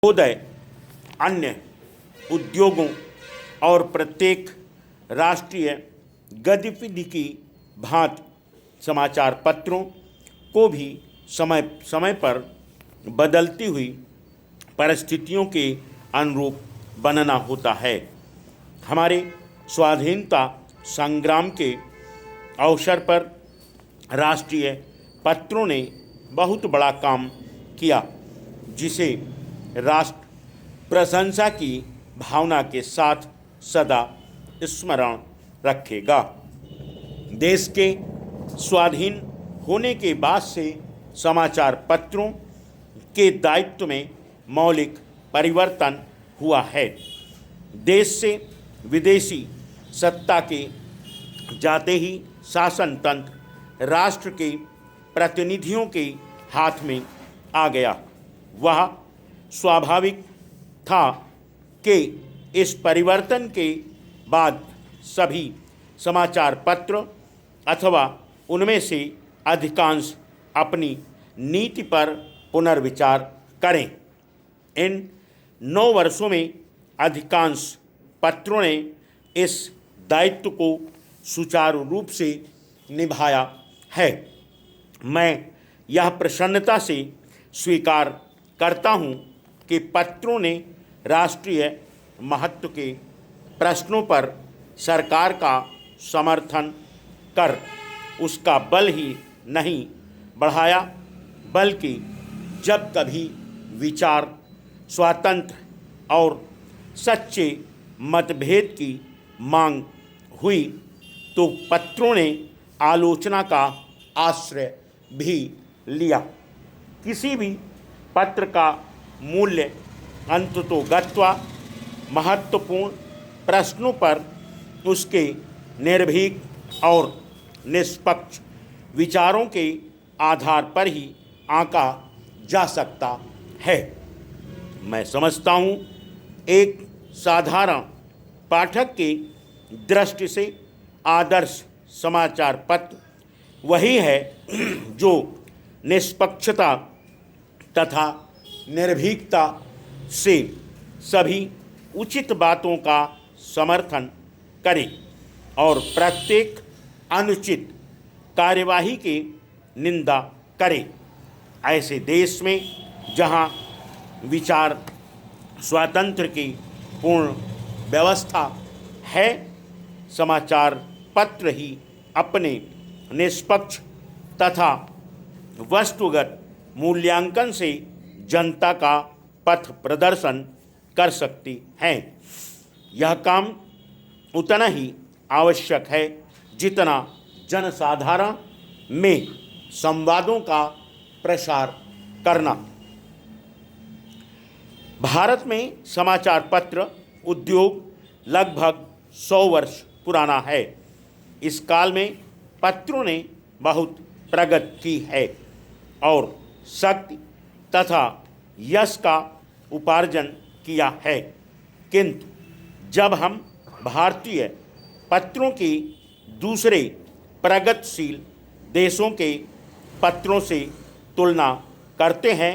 उदय अन्य उद्योगों और प्रत्येक राष्ट्रीय गतिविधि की भांति समाचार पत्रों को भी समय समय पर बदलती हुई परिस्थितियों के अनुरूप बनना होता है। हमारे स्वाधीनता संग्राम के अवसर पर राष्ट्रीय पत्रों ने बहुत बड़ा काम किया, जिसे राष्ट्र प्रशंसा की भावना के साथ सदा स्मरण रखेगा। देश के स्वाधीन होने के बाद से समाचार पत्रों के दायित्व में मौलिक परिवर्तन हुआ है। देश से विदेशी सत्ता के जाते ही शासन तंत्र राष्ट्र के प्रतिनिधियों के हाथ में आ गया। वह स्वाभाविक था कि इस परिवर्तन के बाद सभी समाचार पत्र अथवा उनमें से अधिकांश अपनी नीति पर पुनर्विचार करें। इन 9 वर्षों में अधिकांश पत्रों ने इस दायित्व को सुचारू रूप से निभाया है। मैं यह प्रसन्नता से स्वीकार करता हूँ कि पत्रों ने राष्ट्रीय महत्व के प्रश्नों पर सरकार का समर्थन कर उसका बल ही नहीं बढ़ाया, बल्कि जब कभी विचार स्वातंत्र्य और सच्चे मतभेद की मांग हुई तो पत्रों ने आलोचना का आश्रय भी लिया। किसी भी पत्र का मूल्य अंततोगत्वा महत्वपूर्ण प्रश्नों पर उसके निर्भीक और निष्पक्ष विचारों के आधार पर ही आंका जा सकता है। मैं समझता हूँ एक साधारण पाठक की दृष्टि से आदर्श समाचार पत्र वही है जो निष्पक्षता तथा निर्भीकता से सभी उचित बातों का समर्थन करे और प्रत्येक अनुचित कार्यवाही की निंदा करे। ऐसे देश में जहां विचार स्वातंत्र्य की पूर्ण व्यवस्था है, समाचार पत्र ही अपने निष्पक्ष तथा वस्तुगत मूल्यांकन से जनता का पथ प्रदर्शन कर सकती हैं। यह काम उतना ही आवश्यक है जितना जनसाधारण में संवादों का प्रसार करना। भारत में समाचार पत्र उद्योग लगभग 100 वर्ष पुराना है। इस काल में पत्रों ने बहुत प्रगति की है और शक्ति तथा यश का उपार्जन किया है, किंतु जब हम भारतीय पत्रों की दूसरे प्रगतिशील देशों के पत्रों से तुलना करते हैं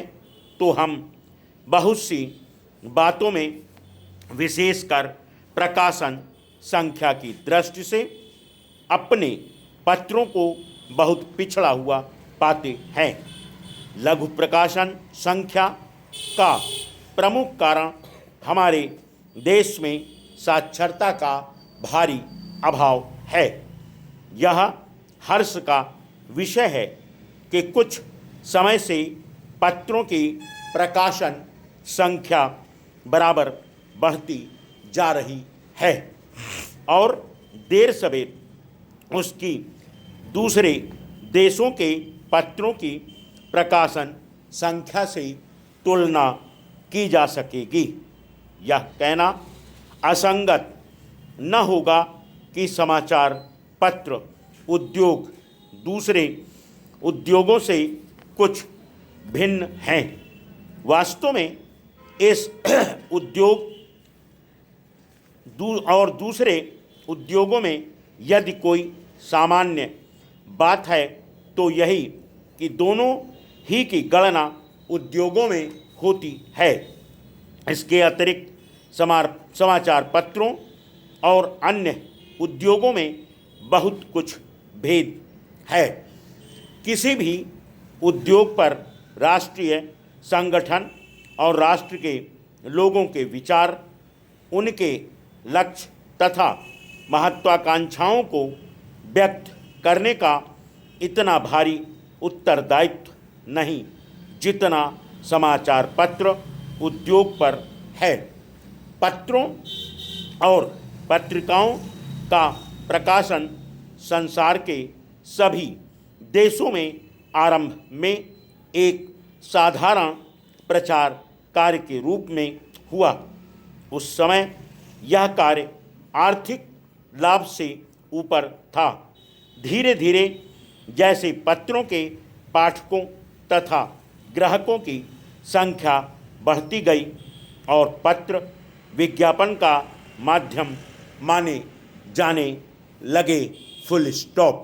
तो हम बहुत सी बातों में, विशेषकर प्रकाशन संख्या की दृष्टि से, अपने पत्रों को बहुत पिछड़ा हुआ पाते हैं। लघु प्रकाशन संख्या का प्रमुख कारण हमारे देश में साक्षरता का भारी अभाव है। यह हर्ष का विषय है कि कुछ समय से पत्रों की प्रकाशन संख्या बराबर बढ़ती जा रही है और देर सवेर उसकी दूसरे देशों के पत्रों की प्रकाशन संख्या से तुलना की जा सकेगी। यह कहना असंगत न होगा कि समाचार पत्र उद्योग दूसरे उद्योगों से कुछ भिन्न हैं। वास्तव में इस उद्योग और दूसरे उद्योगों में यदि कोई सामान्य बात है तो यही कि दोनों ही की गणना उद्योगों में होती है। इसके अतिरिक्त समाचार पत्रों और अन्य उद्योगों में बहुत कुछ भेद है। किसी भी उद्योग पर राष्ट्रीय संगठन और राष्ट्र के लोगों के विचार, उनके लक्ष्य तथा महत्वाकांक्षाओं को व्यक्त करने का इतना भारी उत्तरदायित्व नहीं जितना समाचार पत्र उद्योग पर है। पत्रों और पत्रिकाओं का प्रकाशन संसार के सभी देशों में आरंभ में एक साधारण प्रचार कार्य के रूप में हुआ। उस समय यह कार्य आर्थिक लाभ से ऊपर था। धीरे धीरे जैसे पत्रों के पाठकों तथा ग्राहकों की संख्या बढ़ती गई और पत्र विज्ञापन का माध्यम माने जाने लगे। Full stop.